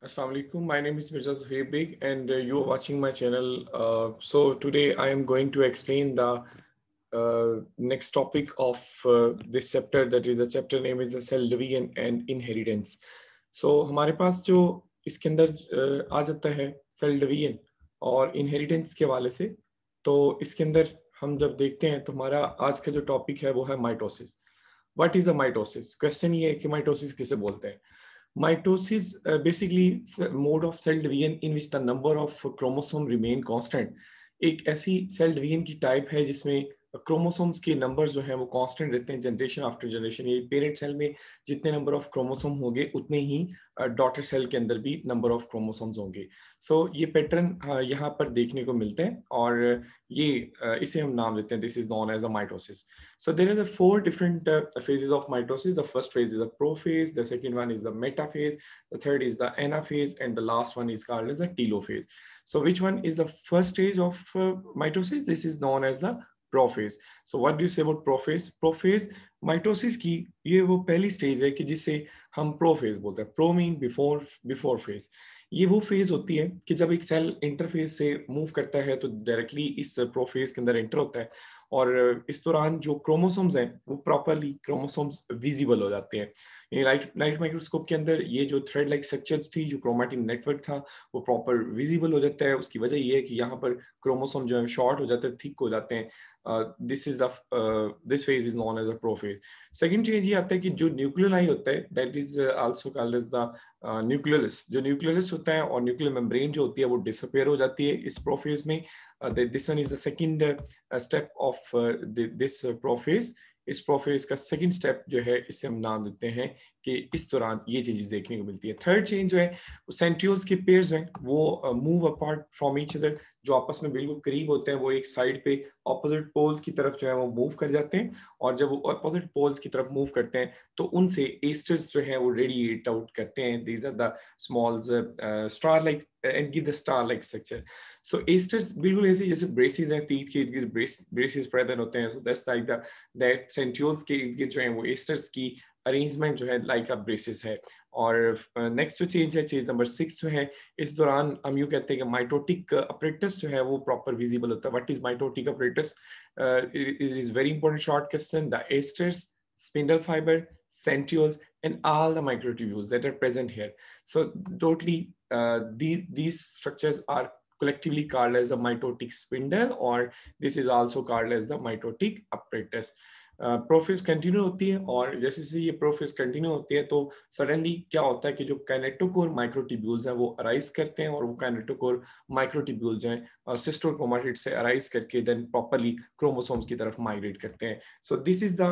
Assalamu alaikum. My name is Mirza Zuhair Beg and you are watching my channel. So today I am going to explain the next topic of this chapter. That is the chapter name is the cell division and inheritance. So हमारे पास जो इसके अंदर आ जाता है cell division और inheritance के हवाले से। तो इसके अंदर हम जब देखते हैं तो हमारा आज का जो टॉपिक है वो है mitosis. What is a mitosis? Question ये है कि माइटोसिस किसे बोलते हैं। Mitosis basically mode of cell division in which the number of chromosome remain constant। एक ऐसी सेल डिवीजन की टाइप है जिसमें क्रोमोसोम्स के नंबर जो हैं वो कांस्टेंट रहते हैं जनरेशन आफ्टर जनरेशन। ये पेरेंट सेल में जितने नंबर ऑफ क्रोमोसोम होंगे उतने ही डॉटर सेल के अंदर भी नंबर ऑफ क्रोमोसोम्स होंगे। सो ये पैटर्न यहाँ पर देखने को मिलते हैं और ये इसे हम नाम देते हैं, this is known as a mitosis. So there are the four different phases of mitosis. The first phase is the prophase, the second one is the metaphase, the third is the anaphase, and the last one is called as the telophase. So which one is the first stage of mitosis? This is known as the prophase. So what do you say about prophase? Prophase mitosis की ये वो पहली stage है कि जिसे हम prophase बोलते हैं। Pro mean before phase. ये वो फेज होती है कि जब एक सेल इंटरफेस से मूव करता है तो डायरेक्टली इस प्रोफेज के अंदर एंटर होता है और इस दौरान जो क्रोमोसोम्स हैं वो प्रॉपरली क्रोमोसोम्स विजिबल हो जाते हैं। लाइट माइक्रोस्कोप के अंदर ये जो थ्रेड लाइक स्ट्रक्चर्स थी, जो क्रोमैटिन नेटवर्क था, वो प्रॉपर विजिबल हो जाता है। उसकी वजह ये है कि यहाँ पर क्रोमोसोम जो है शॉर्ट हो जाते हैं, थिक हो जाते हैं। This phase is known as a prophase. Second change ये आता है कि जो न्यूक्लियोलाई होता है that is also called as the nucleolus. जो न्यूक्लियोलस होता है और न्यूक्लियर मेम्ब्रेन जो होती है वो डिसअपीयर हो जाती है इस प्रोफेज में। This one is the second step of this prophase. इस प्रोफेज का सेकंड स्टेप जो है इसे हम नाम देते हैं कि इस दौरान ये चीजें देखने को मिलती है। थर्ड चेंज जो है सेंट्रियोल्स के पेयर्स हैं वो move apart from each other. जो आपस में बिल्कुल करीब होते हैं वो एक साइड पे ऑपोजिट पोल्स की तरफ जो है वो मूव कर जाते हैं और जब वो ऑपोजिट पोल्स की तरफ मूव करते हैं तो उनसे एस्टर्स जो है वो रेडिएट आउट करते हैं। These are the smalls star like and give the star like structure. So asters बिल्कुल ऐसे जैसे ब्रेसेस हैं, तीत के इर्द गिर्द ब्रेसेस प्रेजेंट होते हैं। So that's like the that centrioles के इर्द गिर्द जो है वो एस्टर्स की अरेंजमेंट जो है लाइक अ ब्रेसेस है। और नेक्स्ट जो चेंज है, चेंज नंबर 6 जो है, इस दौरान हम यूँ कहते हैं कि माइटोटिक अपरेटस जो है वो प्रॉपर विजिबल होता है। What is mitotic apparatus? It is very important short question. The asters, spindle fiber, centrioles, and all the microtubules that are present here. So totally, these structures are collectively called as the mitotic spindle, or this is also called as the mitotic apparatus. Prophase continue होती है और जैसे जैसे ये prophase continue होती है तो suddenly क्या होता है कि जो काइनेटोकोर माइक्रोट्यूब्यूल्स हैं वो अराइज करते हैं और वो काइनेटोकोर माइक्रोट्यूब्यूल्स जो हैं सिस्टर क्रोमाटिड से अराइज करके देन प्रॉपरली क्रोमोसोम्स की तरफ माइग्रेट करते हैं। सो this is the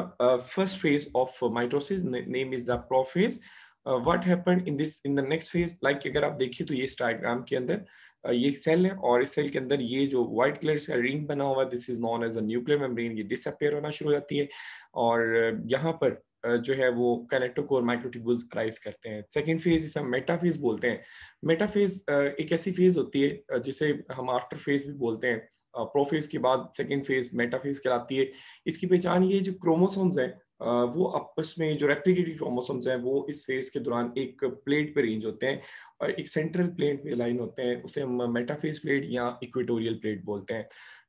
first phase of mitosis, name is the prophase. What happened in the next phase, like अगर आप देखिए तो ये इस डायग्राम के अंदर ये एक सेल है और इस सेल के अंदर ये जो व्हाइट कलर से रिंग बना हुआ, this is known as the nuclear membrane. ये डिसअपीयर होना शुरू हो जाती है और यहाँ पर जो है वो काइनेटोकोर माइक्रोट्यूब्यूल्स अराइज करते हैं। सेकंड फेज इसे हम मेटाफेज बोलते हैं। मेटाफेज एक ऐसी फेज होती है जिसे हम आफ्टर फेज भी बोलते हैं। प्रोफेज के बाद सेकंड फेज मेटाफेज कहलाती है। इसकी पहचान ये जो क्रोमोसोम्स हैं वो आपस में जो रेप्लिकेटेड क्रोमोसोम्स हैं वो इस फेज के दौरान एक प्लेट पे रेंज होते हैं और एक सेंट्रल प्लेट पे अलाइन होते हैं। उसे हम मेटाफेज प्लेट या इक्वेटोरियल प्लेट बोलते हैं।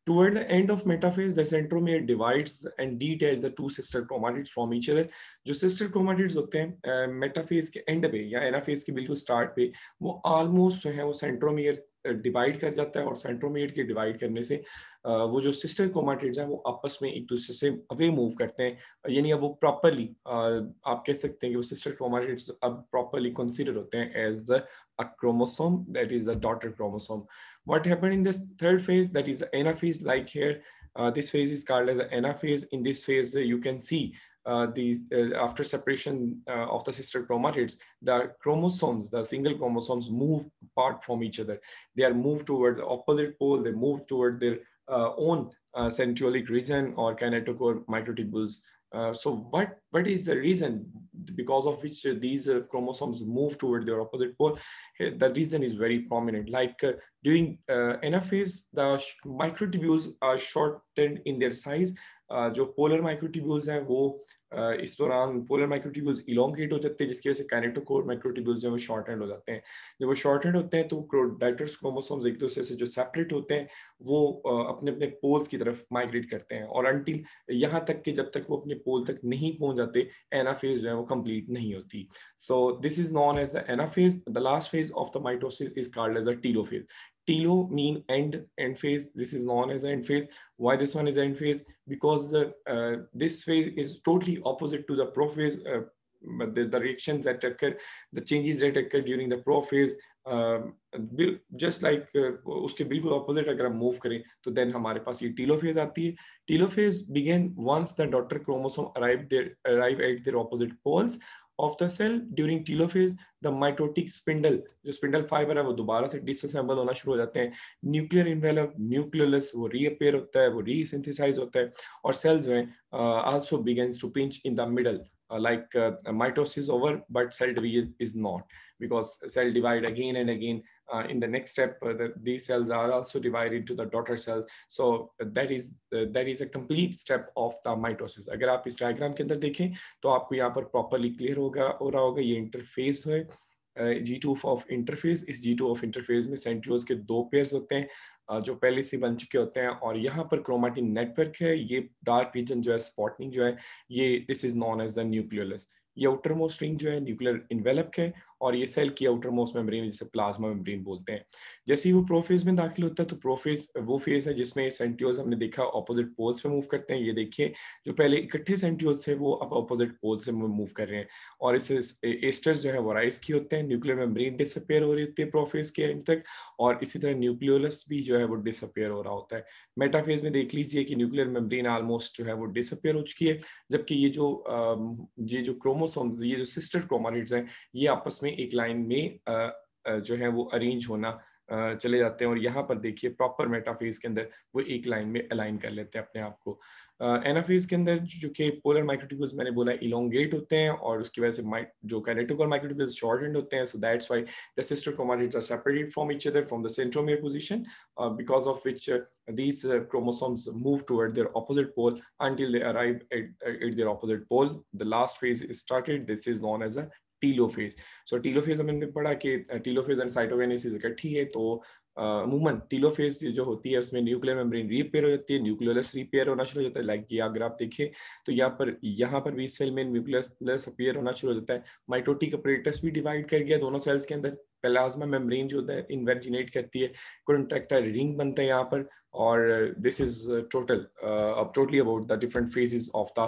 Toward the end of metaphase, the centromere divides and detaches the two sister chromatids from each other. जो sister chromatids होते हैं मेटाफेज के एंड पे या एनाफेज के बिल्कुल स्टार्ट पे वो ऑलमोस्ट जो है वो सेंट्रोमियर डिवाइड कर जाता है और सेंट्रोमियर के डिवाइड करने से वो जो सिस्टर क्रोमाटिड्स हैं वो आपस में एक दूसरे से अवे मूव करते हैं। यानी अब वो प्रॉपरली आप कह सकते हैं कि वो सिस्टर क्रोमाटिड्स अब प्रॉपरली कंसीडर होते हैं as a chromosome, that is the daughter chromosome. What happened in this third phase, that is the anaphase, like here this phase is called as the anaphase. In this phase you can see these after separation of the sister chromatids, the chromosomes, the single chromosomes move apart from each other. They are moved toward the opposite pole, they move toward their own centriolic region or kinetochore microtubules. So what is the reason because of which these chromosomes move toward their opposite pole? The reason is very prominent. Like during anaphase, the microtubules are shortened in their size. जो polar microtubules हैं वो इस दौरान polar microtubules elongate हो जाते हैं, जिसकी वजह से काइनेटोकोर माइक्रोट्यूब्यूल्स जो है वो शॉर्ट हैंड हो जाते हैं। जब वो शॉर्ट हैंड होते हैं तो डाइटर्स क्रोमोसोम्स एक दूसरे से जो सेपरेट होते हैं वो अपने अपने पोल्स की तरफ माइग्रेट करते हैं, और अंटिल यहाँ तक कि जब तक वो अपने पोल तक नहीं पहुंच जाते एनाफेज जो है वो कंप्लीट नहीं होती। So this is known as the anaphase. The last phase of the mitosis is called as a telophase. Telo mean end phase. This is known as the end phase. Why this one is end phase? Because this phase is totally opposite to the prophase. But the reactions that occur, the changes that occur during the prophase, just like उसके बिल्कुल opposite अगर हम move करें तो then हमारे पास ये telophase आती है। Telophase begin once the daughter chromosome arrive at their opposite poles of the cell. During telophase the mitotic spindle, जो स्पिंडल फाइबर है वो दोबारा से डिसअसेंबल होना शुरू हो जाते हैं। न्यूक्लियर इन्वेलप न्यूक्लियोलस वो रीअपेयर होता है, वो रीसिंथेसाइज होता है, और सेल्स जो हैं also begins to pinch in the middle, like mitosis over but cell division is not, because cell divide again and again. In the next step these cells are also divided into the daughter cells. So that is a complete step of the mitosis. अगर आप इस diagram के अंदर देखें तो आपको यहाँ पर प्रॉपरली क्लियर हो रहा होगा ये इंटरफेस है, G2 ऑफ इंटरफेस। इस G2 ऑफ इंटरफेस में सेंट्रियोल्स के दो पेयर्स होते हैं जो पहले से बन चुके होते हैं, और यहाँ पर क्रोमेटिन नेटवर्क है। ये डार्क रीजन जो है स्पॉटिंग जो है ये this is known as the nucleolus. ये आउटर मोस्ट रिंग जो है न्यूक्लियर इन्वेलप है, और ये सेल की आउटर मोस्ट मेम्ब्रेन जिसे प्लाज्मा मेम्ब्रेन बोलते हैं। जैसे ही वो प्रोफेज में दाखिल होता है तो प्रोफेज वो फेज है जिसमें सेंट्रियोल्स हमने देखा ऑपोजिट पोल्स पे मूव करते हैं। ये देखिए जो पहले इकट्ठे सेंट्रियोल्स थे वो अब ऑपोजिट पोल से मूव कर रहे हैं, और इससे एस्टर्स जो है वो राइज की होते हैं, न्यूक्लियर मेम्ब्रेन डिसअपियर हो रही होती है प्रोफेज के एंड तक, और इसी तरह न्यूक्लियोलस भी जो है वो डिसअपियर हो रहा होता है। मेटाफेज में देख लीजिए कि न्यूक्लियर मेम्ब्रेन ऑलमोस्ट जो है वो डिसअपियर हो चुकी है, जबकि ये जो क्रोमोसोम्स, ये जो सिस्टर क्रोमाटिड्स हैं, ये आपस में एक लाइन में जो है वो अरेंज होना चले जाते हैं, और यहाँ पर देखिए प्रॉपर मेटाफेज के अंदर वो एक लाइन में अलाइन कर लेते हैं अपने आप को। एनाफेज के अंदर जो कि पोलर माइक्रोट्यूब्यूल्स मैंने बोला इलोंगेट होते हैं, और उसकी वजह से जो काइनेटोकोर माइक्रोट्यूब्यूल्स शॉर्ट एंड होते हैं, so that's why the sister chromatids are separated from each other from the centromere position, because of which these chromosomes move toward their opposite pole until they arrive at their opposite pole. The last phase is started. This is known as a telophase. So telophase हमने पढ़ा कि telophase and cytokinesis इकट्ठी है, तो अमूमन telophase जो होती है उसमें न्यूक्लियर मेम्ब्रेन रीपेयर हो जाती है, न्यूक्लियोलस रीपेयर होना शुरू हो जाता है। लाइक ये अगर आप देखें तो यहाँ पर भी सेल में न्यूक्लियोलस अपीयर होना शुरू हो जाता है। माइटोटिक अपरेटस भी डिवाइड कर गया दोनों सेल्स के अंदर। प्लाज्मा मेम्ब्रेन जो होता है इन्वर्जिनेट करती है, कॉन्ट्रैक्टाइल रिंग बनता है यहाँ पर, और this is totally about the different phases of the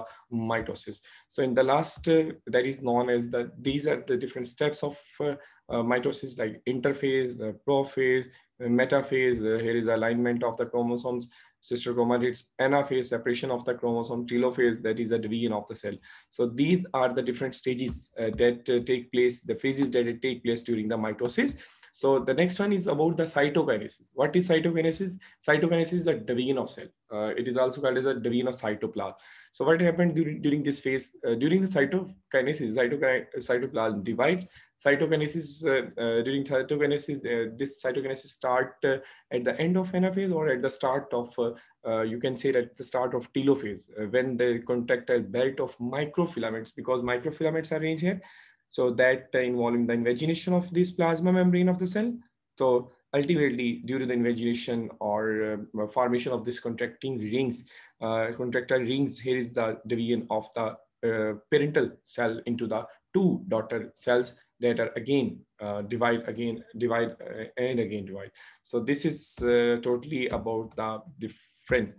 mitosis. So in the last that is known as these are the different steps of mitosis, like interphase, prophase, metaphase. Here is alignment of the chromosomes, sister chromatids, anaphase, separation of the chromosome, telophase, that is the division of the cell. So these are the different stages that take place, the phases that take place during the mitosis. So the next one is about the cytokinesis. What is cytokinesis? Cytokinesis is a division of cell. It is also called as a division of cytoplasm. So what happened during this phase? During the cytokinesis, cytoplasm divides. Cytokinesis, during cytokinesis, this cytokinesis start at the end of anaphase, or at the start of, you can say that the start of telophase, when the contractile belt of microfilaments, because microfilaments are arranged here, so that involving the invagination of this plasma membrane of the cell. So ultimately, due to the invagination or formation of this contracting rings, contractile rings, here is the division of the parental cell into the two daughter cells that are again divide and again divide. So this is totally about the different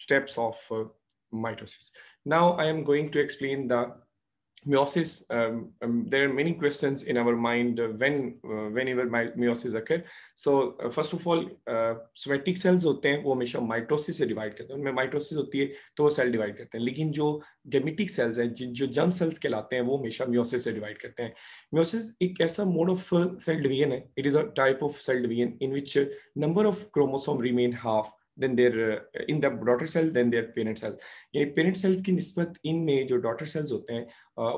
steps of mitosis. Now I am going to explain the meiosis. There are many questions in our mind whenever meiosis occur. So first of all, somatic cells होते हैं वो हमेशा mitosis से divide करते हैं, उनमें mitosis होती है तो वो सेल डिवाइड करते हैं, लेकिन जो गेमेटिक सेल्स हैं जो जर्म सेल्स कहलाते हैं वो हमेशा meiosis से डिवाइड करते हैं। meiosis एक ऐसा मोड ऑफ सेल डिवीजन है, it is a type of cell division in which number of chromosome remain half, then their in the daughter cell, then their parent cell. ये parent sales की निस्बत इनमें जो daughter cells होते हैं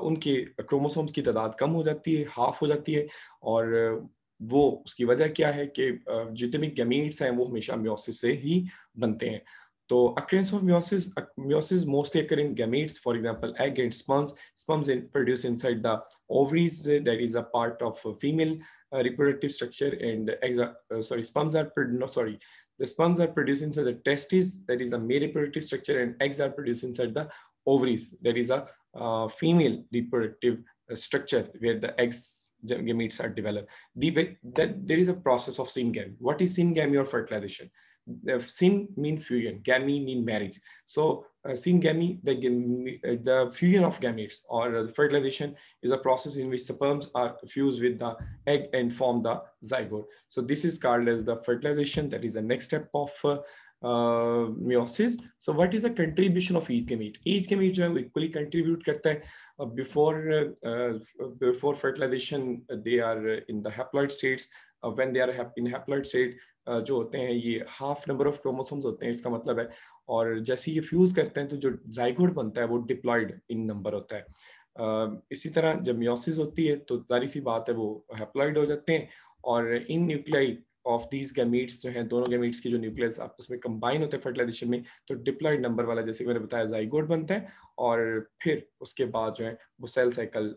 उनके chromosomes की तादाद कम हो जाती है, हाफ हो जाती है, और वो उसकी वजह क्या है कि जितने भी गैमीट्स हैं वो हमेशा meiosis से ही बनते हैं। So occurrence of meiosis mostly occur in gametes, for example, egg and sperms. Sperms produced inside the ovaries, that is a part of a female reproductive structure, and eggs are, sperms are, no, sorry, the sperms are produced inside the testes, that is a male reproductive structure, and eggs are produced inside the ovaries, that is a female reproductive structure where the eggs gametes are developed. That there is a process of syngamy. What is syngamy or fertilization? Syn mean fusion, gamy mean marriage. So syngamy, the fusion of gametes or fertilization is a process in which sperms are fused with the egg and form the zygote. So this is called as the fertilization. That is the next step of meiosis. So what is the contribution of each gamete? Each gamete जो है वो equally contribute करता है. Before fertilization, they are in the haploid states. When they are in haploid state, जो होते हैं ये half number of chromosomes होते हैं, इसका मतलब है. और जैसे ये फ्यूज करते हैं तो जो जाइगोट बनता है वो डिप्लॉयड इन नंबर होता है. इसी तरह जब मियोसिस होती है तो जारी सी बात है वो हैप्लॉइड हो जाते हैं, और इन न्यूक्लियाई ऑफ दीज गैमीट्स जो हैं, दोनों गैमीट्स की जो न्यूक्लियस आपस में कंबाइन होते हैं फर्टिलाइजेशन में, तो डिप्लॉयड नंबर वाला जैसे मैंने बताया जाइगोट बनता है. और फिर उसके बाद जो है वो cell cycle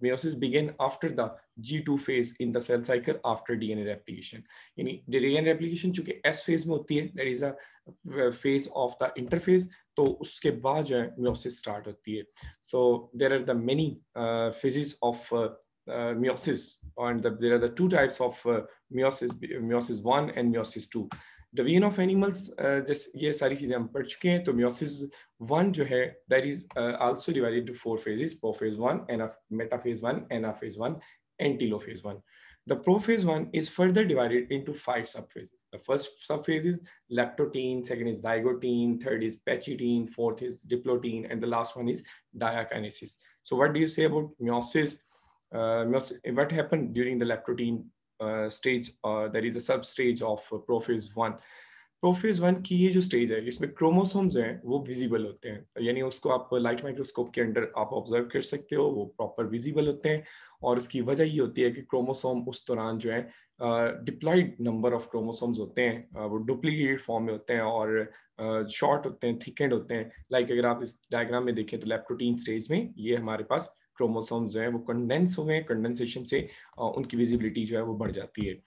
meiosis begin after the G2 phase in the cell cycle after DNA replication. यानी DNA replication चूंकि S phase में होती है, that is a phase of the interphase, तो उसके बाद जो है meiosis start होती है. So there are the many phases of meiosis, and there are the two types of meiosis 1 and meiosis 2. Division of animals, जैसे ये सारी चीजें हम पढ़ चुके हैं. तो meiosis 1 जो है, that is also divided into 4 phases: prophase 1, metaphase 1, anaphase 1, and telophase 1. The prophase 1 is further divided into 5 subphases. The first subphase is lactotine, second is zygotine, third is pachytene, fourth is diplotin, and the last one is diakinesis. So what do you say about meiosis? What happened during the lactotine stage? There is a sub stage of prophase 1. Prophase 1 की ये जो stage है, इसमें chromosomes हैं वो visible होते हैं, यानी उसको आप लाइट माइक्रोस्कोप के अंडर आप ऑब्जर्व कर सकते हो, वो प्रॉपर विजिबल होते हैं. और उसकी वजह ये होती है कि क्रोमोसोम उस दौरान जो है डिप्लॉयड नंबर ऑफ क्रोमोसोम्स होते हैं, वो डुप्लीकेटेड फॉर्म में होते हैं और शॉर्ट होते हैं, थिकेंड होते हैं. लाइक अगर आप इस डायग्राम में देखें तो लैक्टोटीन स्टेज में ये हमारे पास क्रोमोसोम्स जो है वो कंडेंस हुए हैं, कंडेंसेशन से उनकी विजिबिलिटी जो है वो बढ़ जाती है.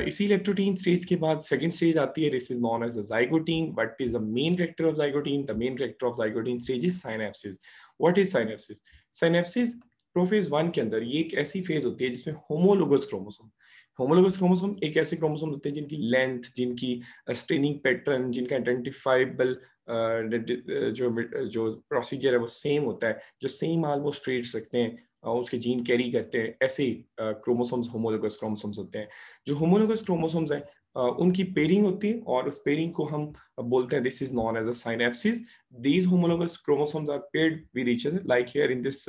इसी लैक्टोटीन स्टेज के बाद सेकंड स्टेज आती है, this is known as the zygotene. What is the main character of zygotene? The main character of zygotene stage is synapsis. What is synapsis? Synapsis prophase 1 के अंदर ये एक ऐसी फेज होती है जिसमें होमोलोगस क्रोमोसोम एक ऐसे क्रोमोसोम होते हैं जिनकी लेंथ, जिनकी स्टेनिंग पैटर्न, जिनका आइडेंटिफाइबल जो प्रोसीजर है वो सेम होता है, जो सेम ऑलमोस्ट ट्रेट्स रखते हैं, उसके जीन कैरी करते हैं, ऐसे क्रोमोसोम्स होमोलोगस क्रोमोसोम्स होते हैं. जो होमोलोगस क्रोमोसोम्स हैं उनकी पेयरिंग होती है, और उस पेयरिंग को हम बोलते हैं this is known as a synapsis. These homologous chromosomes are paired with each other, like here in this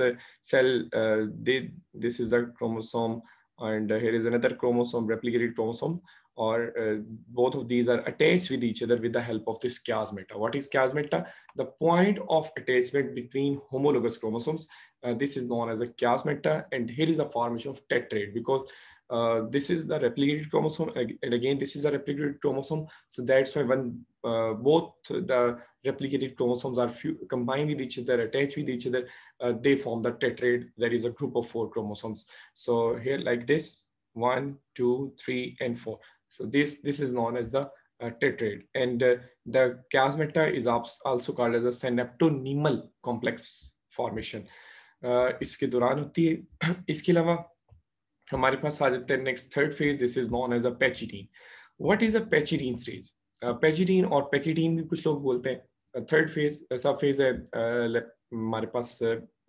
cell, this is the chromosome, and here is another chromosome, replicated chromosome, or both of these are attached with each other with the help of this chiasmata. What is chiasmata? The point of attachment between homologous chromosomes. This is known as a chiasmata, and here is the formation of tetrad, because this is the replicated chromosome, and again this is a replicated chromosome. So that's why when both the replicated chromosomes are combined with each other, attached with each other, they form the tetrad, that is a group of 4 chromosomes. So here like this, 1, 2, 3, and 4. So this is known as the tetrad, and the chiasmata is also called as a synaptonemal complex formation. इसके दौरान होती है. इसके अलावा हमारे पास आ जाते हैं next third phase, this is known as a pachytene. What is a pachytene stage? Pachytene और पैकिटीन भी कुछ लोग बोलते हैं. थर्ड फेज सब फेज है हमारे पास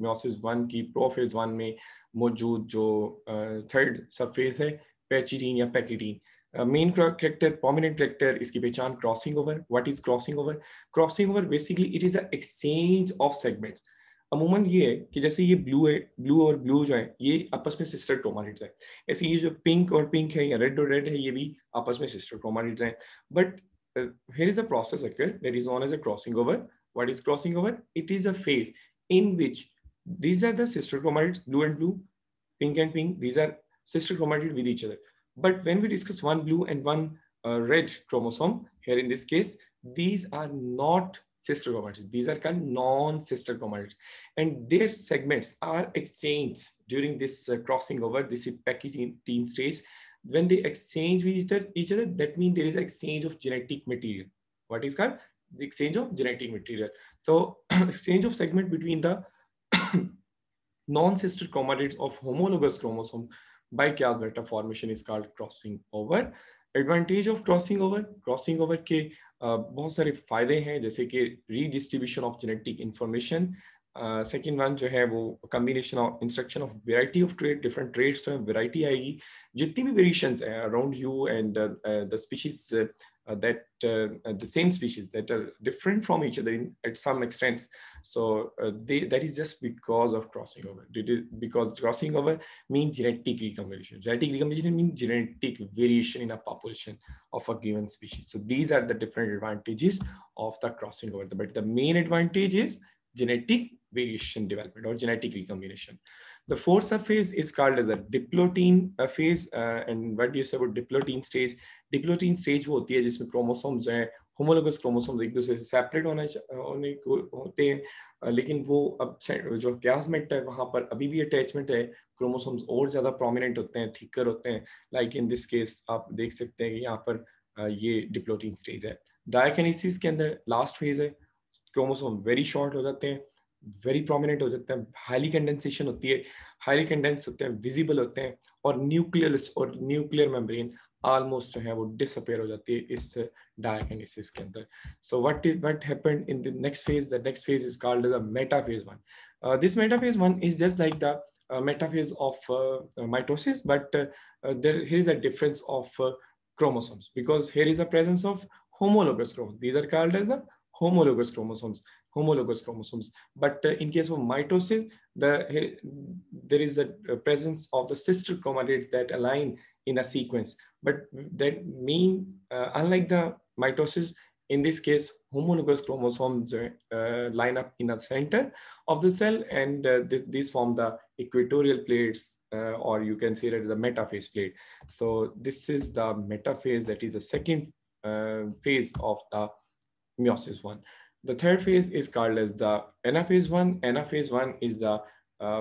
meiosis 1 की प्रोफेज 1 में मौजूद जो थर्ड सब फेज है, पैचिटीन या पैकिटीन. मेन कैरेक्टर, प्रोमिनेंट कैरेक्टर, इसकी पहचान crossing over. What is crossing over? Crossing over basically it is a exchange of segments. अमूमन ये है कि जैसे ये ब्लू है, ब्लू और ब्लू जो है ये आपस में सिस्टर क्रोमैटिड्स है, ऐसे ये जो पिंक और पिंक है या रेड और रेड है ये भी आपस में सिस्टर क्रोमैटिड्स हैं. But here is a process occur that is known as a crossing over. What is crossing over? It is a phase in which these are the sister chromatids, blue and blue, pink and pink. These are sister chromatids with each other. But when we discuss one blue and one red chromosome, here in this case, these are not sister chromatids. These are called non-sister chromatids, and their segments are exchanged during this crossing over, this packaging stage. When they exchange with each other, that means there is exchange of genetic material. What is called the exchange of genetic material. So exchange of segment between the non-sister chromatids of homologous chromosome by chiasm formation is called crossing over. Advantage of crossing over के बहुत सारे फायदे हैं, जैसे कि redistribution of genetic information. Second one जो है वो combination of instruction of variety of trait, different traits तो वेराइटी आएगी. जितनी भी वेरिएशंस हैं around you and the species that the same species that are different from each other at some extent. So that is just because of crossing over. Because crossing over means genetic recombination. Genetic recombination means genetic variation in a population of a given species. So these are the different advantages of the crossing over. But the main advantage is genetic variation development or genetic recombination. The fourth subphase is called as a diplotin phase. And what do you say about diplotin stage? Diplotene stage वो होती है जिसमें chromosomes जो हैं, homologous chromosomes एक दूसरे से separate होने को होते हैं, लेकिन वो अब जो क्यास्मेट है वहाँ पर अभी भी अटैचमेंट है, क्रोमोसोम्स और ज़्यादा प्रोमिनेंट होते हैं, थिकर होते हैं. लाइक इन दिस केस आप देख सकते हैं कि यहाँ पर ये डिप्लोटीन स्टेज है. डायकिनेसिस के अंदर लास्ट फेज है, क्रोमोसोम वेरी शॉर्ट हो जाते हैं, वेरी प्रोमिनेंट हो जाते हैं, हाईली कंडेंसेशन होती है, हाईली कंडेंस होते हैं, विजिबल होते हैं, और न्यूक्लियस और न्यूक्लियर मेम्ब्रेन ऑलमोस्ट जो है वो डिसअपियर हो जाती है इस डायकिनेसिस के अंदर. So what happened in the next phase? The next phase is called the metaphase 1. This metaphase 1 is just like the metaphase of mitosis, but here is a difference of chromosomes, because here is a presence of homologous chromosomes. These are called as the homologous chromosomes. But in case of mitosis, there is a presence of the sister chromatids that align in a sequence. But that mean, unlike the mitosis, in this case, homologous chromosomes line up in the center of the cell, and these form the equatorial plates, or you can say that the metaphase plate. So this is the metaphase, that is the second phase of the meiosis 1. The third phase is called as the anaphase 1. Anaphase 1 is the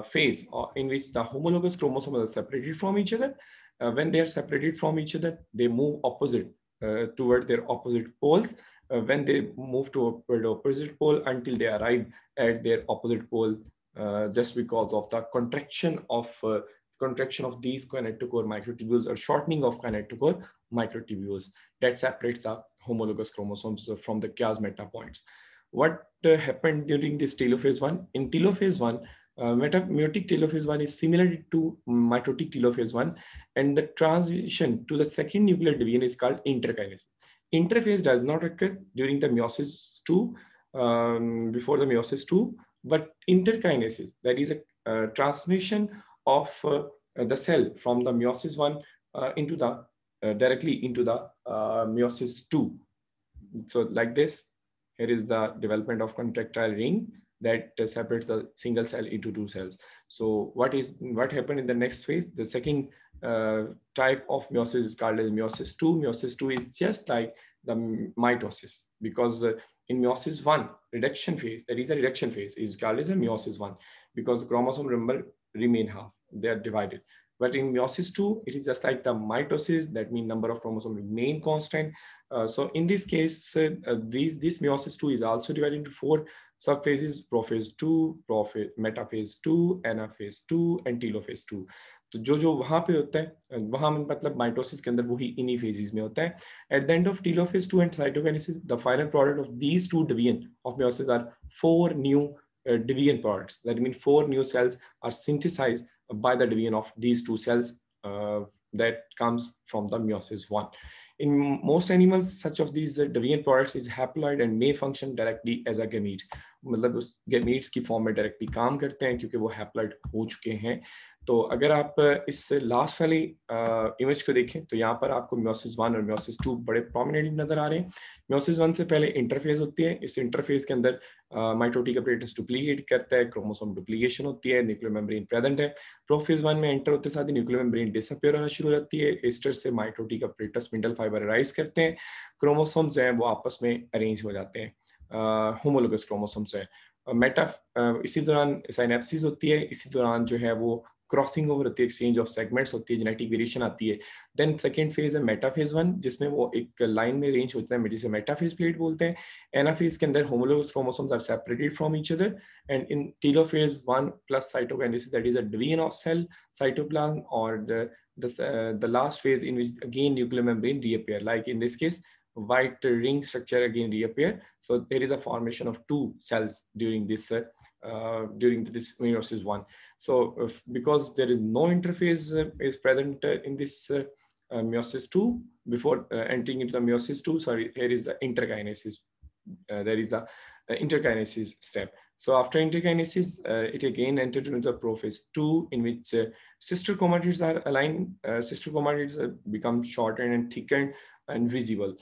phase in which the homologous chromosomes are separated from each other. When they are separated from each other, they move opposite toward their opposite poles. When they move toward the opposite pole until they arrive at their opposite pole, just because of the contraction of these kinetochore microtubules, or shortening of kinetochore microtubules, that separates the homologous chromosomes from the chiasmata points. What happened during this telophase 1? In telophase 1, meiotic telophase 1 is similar to mitotic telophase 1, and the transition to the second nuclear division is called interkinesis. Interphase does not occur during the meiosis 2, before the meiosis 2, but interkinesis, that is a transmission of the cell from the meiosis 1 into the directly into the meiosis 2. So like this, here is the development of contractile ring that separates the single cell into two cells. So what happened in the next phase? The second type of meiosis is called as meiosis 2. Meiosis 2 is just like the mitosis, because in meiosis 1, reduction phase, that is a reduction phase, is called as a meiosis 1, because the chromosome number remain half, they are divided. But in meiosis 2, it is just like the mitosis, that means number of chromosomes remain constant. So in this case, this meiosis 2 is also divided into 4 subphases: prophase 2, metaphase 2, anaphase 2, and telophase 2. तो जो वहां पे होता है, वहां मतलब mitosis के अंदर वही इन्हीं फेजेस में होता है. At the end of telophase 2 and cytokinesis, the final product of these two division of meiosis are 4 new division products. That means 4 new cells are synthesized by the division of these two cells that comes from the meiosis 1. In most animals, such of these division products is haploid and may function directly as a gamete. मतलब उस gametes की form में directly काम करते हैं क्योंकि वो haploid हो चुके हैं। तो अगर आप इस लास्ट वाली इमेज को देखें तो यहाँ पर आपको म्योसिस 1 और म्योसिस 2 बड़े प्रोमिनेंटली नजर आ रहे हैं। म्योसिस 1 से पहले इंटरफेज होती है, इस इंटरफेज के अंदर माइटोटिक अपरेटस डुप्लीकेट करता है, क्रोमोसोम डुप्लीकेशन होती है, न्यूक्लियर मेम्ब्रेन प्रेजेंट है। प्रोफेज 1 में एंटर होते साथ ही न्यूक्लियर मेम्ब्रेन डिसअपीयर होना शुरू हो जाती है, एस्टर से mitotic apparatus spindle fibre rise करते हैं, क्रोमोसोम्स हैं वो आपस में अरेंज हो जाते हैं, होमोलोगस क्रोमोसोम्स है। इसी दौरान साइनेप्सिस होती है, इसी दौरान जो है वो क्रॉसिंग ओवर होती है, एक्सचेंज ऑफ सेगमेंट्स होती है, जेनेटिक वेरिएशन आती है। देन सेकंड फेज है मेटाफेज 1 जिसमें वो एक लाइन में अरेंज होता है, जिसे मेटाफेज प्लेट बोलते हैं। एनाफेज के अंदर homologous chromosomes are separated from each other and in telophase 1 plus cytokinesis that is a division of cell cytoplasm or the last phase in which again nuclear membrane reappear, like in this case white ring structure again reappear. So there is a formation of two cells during this meiosis 1. So because there is no interface is present in this meiosis 2 before entering into the meiosis 2, sorry, here is the interkinesis. There is a interkinesis step. So after interkinesis, it again entered into the prophase 2, in which sister chromatids are aligned. Sister chromatids become shortened and thickened and visible.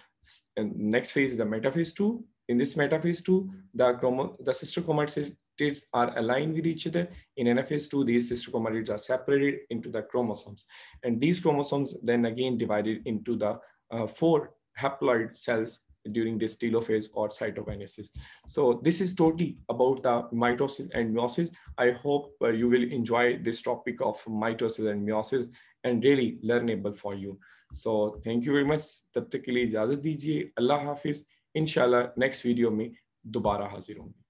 And next phase is the metaphase 2. In this metaphase 2, the sister chromatids are aligned with each other. In anaphase 2, these sister chromatids are separated into the chromosomes. And these chromosomes then again divided into the 4 haploid cells during this telophase or cytokinesis. So this is totally about the mitosis and meiosis. I hope you will enjoy this topic of mitosis and meiosis and really learnable for you. So thank you very much. तब तक के लिए इजाजत दीजिए, अल्लाह हाफिज। इंशाल्लाह next video में दोबारा हाजिर होंगे।